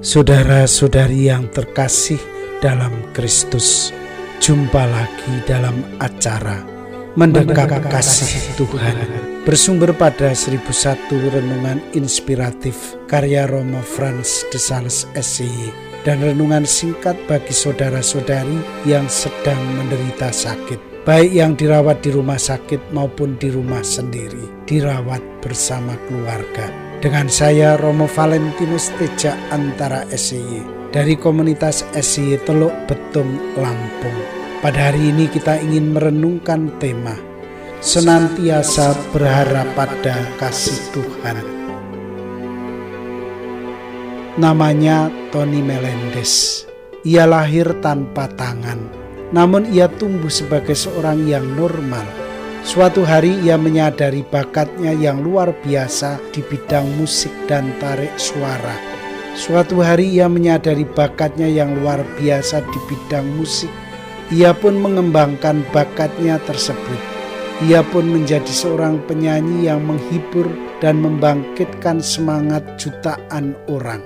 Saudara-saudari yang terkasih dalam Kristus, jumpa lagi dalam acara Mendekat Kasih Tuhan, bersumber pada 1001 renungan inspiratif karya Romo Frans de Sales SCY dan renungan singkat bagi saudara-saudari yang sedang menderita sakit, baik yang dirawat di rumah sakit maupun di rumah sendiri, dirawat bersama keluarga. Dengan saya Romo Valentinus Teja Antara SCY dari komunitas SCY Teluk Betung, Lampung. Pada hari ini kita ingin merenungkan tema senantiasa berharap pada kasih Tuhan. Namanya Tony Melendez. Ia lahir tanpa tangan, namun ia tumbuh sebagai seorang yang normal. Suatu hari ia menyadari bakatnya yang luar biasa di bidang musik dan tarik suara. Suatu hari ia menyadari bakatnya yang luar biasa di bidang musik. Ia pun mengembangkan bakatnya tersebut. Ia pun menjadi seorang penyanyi yang menghibur dan membangkitkan semangat jutaan orang.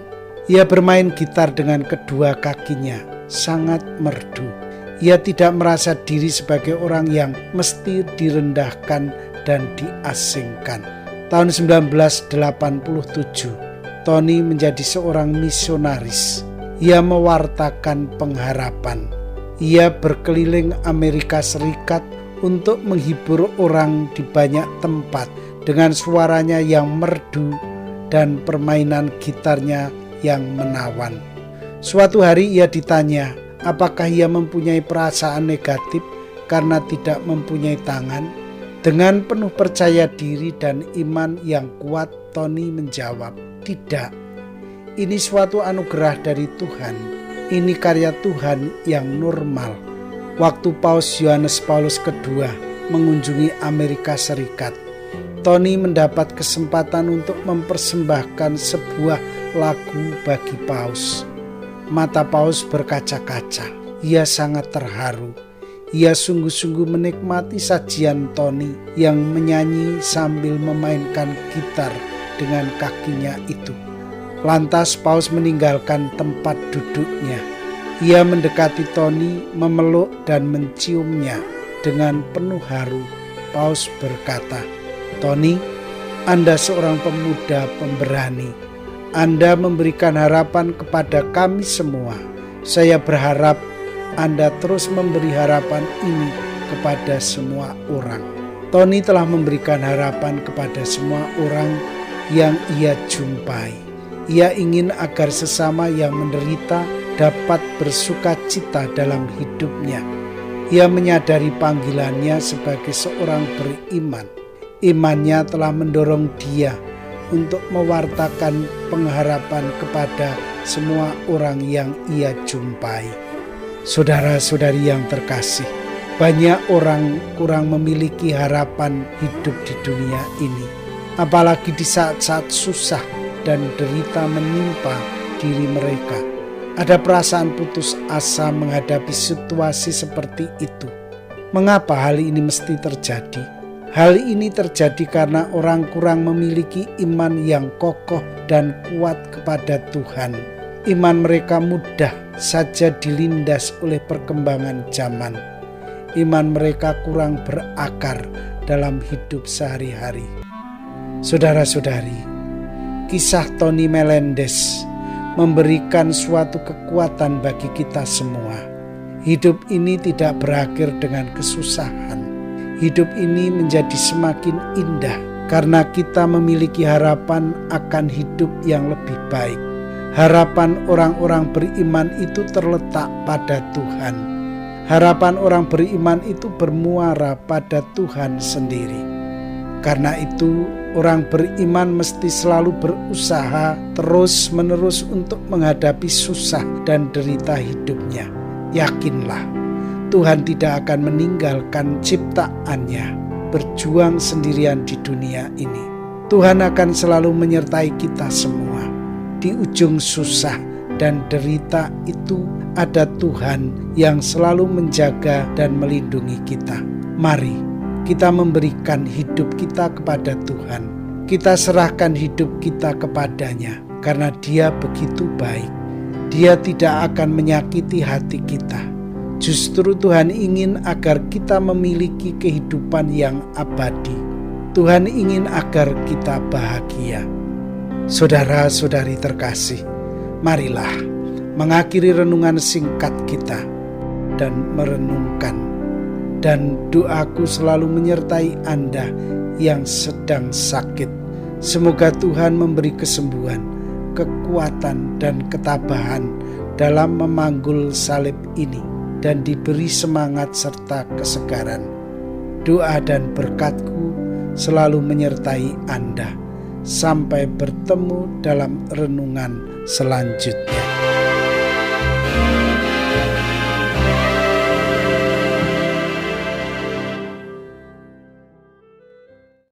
Ia bermain gitar dengan kedua kakinya, sangat merdu. Ia tidak merasa diri sebagai orang yang mesti direndahkan dan diasingkan. Tahun 1987, Tony menjadi seorang misionaris. Ia mewartakan pengharapan. Ia berkeliling Amerika Serikat untuk menghibur orang di banyak tempat dengan suaranya yang merdu dan permainan gitarnya yang menawan. Suatu hari ia ditanya, apakah ia mempunyai perasaan negatif karena tidak mempunyai tangan? Dengan penuh percaya diri dan iman yang kuat, Tony menjawab, tidak. Ini suatu anugerah dari Tuhan. Ini karya Tuhan yang normal. Waktu Paus Yohanes Paulus II mengunjungi Amerika Serikat, Tony mendapat kesempatan untuk mempersembahkan sebuah lagu bagi Paus. Mata Paus berkaca-kaca. Ia sangat terharu. Ia sungguh-sungguh menikmati sajian Tony yang menyanyi sambil memainkan gitar dengan kakinya itu. Lantas Paus meninggalkan tempat duduknya. Ia mendekati Tony, memeluk dan menciumnya. Dengan penuh haru, Paus berkata, "Tony, Anda seorang pemuda pemberani. Anda memberikan harapan kepada kami semua. Saya berharap Anda terus memberi harapan ini kepada semua orang." Tony telah memberikan harapan kepada semua orang yang ia jumpai. Ia ingin agar sesama yang menderita dapat bersuka cita dalam hidupnya. Ia menyadari panggilannya sebagai seorang beriman. Imannya telah mendorong dia untuk mewartakan pengharapan kepada semua orang yang ia jumpai. Saudara-saudari yang terkasih, banyak orang kurang memiliki harapan hidup di dunia ini, apalagi di saat-saat susah dan derita menimpa diri mereka. Ada perasaan putus asa menghadapi situasi seperti itu. Mengapa hal ini mesti terjadi? Hal ini terjadi karena orang kurang memiliki iman yang kokoh dan kuat kepada Tuhan. Iman mereka mudah saja dilindas oleh perkembangan zaman. Iman mereka kurang berakar dalam hidup sehari-hari. Saudara-saudari, kisah Tony Melendez memberikan suatu kekuatan bagi kita semua. Hidup ini tidak berakhir dengan kesusahan. Hidup ini menjadi semakin indah karena kita memiliki harapan akan hidup yang lebih baik. Harapan orang-orang beriman itu terletak pada Tuhan. Harapan orang beriman itu bermuara pada Tuhan sendiri. Karena itu, orang beriman mesti selalu berusaha terus-menerus untuk menghadapi susah dan derita hidupnya. Yakinlah, Tuhan tidak akan meninggalkan ciptaannya berjuang sendirian di dunia ini. Tuhan akan selalu menyertai kita semua. Di ujung susah dan derita itu ada Tuhan yang selalu menjaga dan melindungi kita. Mari kita memberikan hidup kita kepada Tuhan. Kita serahkan hidup kita kepadanya karena Dia begitu baik. Dia tidak akan menyakiti hati kita. Justru Tuhan ingin agar kita memiliki kehidupan yang abadi. Tuhan ingin agar kita bahagia. Saudara-saudari terkasih, marilah mengakhiri renungan singkat kita dan merenungkan. Dan doaku selalu menyertai Anda yang sedang sakit. Semoga Tuhan memberi kesembuhan, kekuatan dan ketabahan dalam memanggul salib ini dan diberi semangat serta kesegaran. Doa dan berkat-Ku selalu menyertai Anda. Sampai bertemu dalam renungan selanjutnya.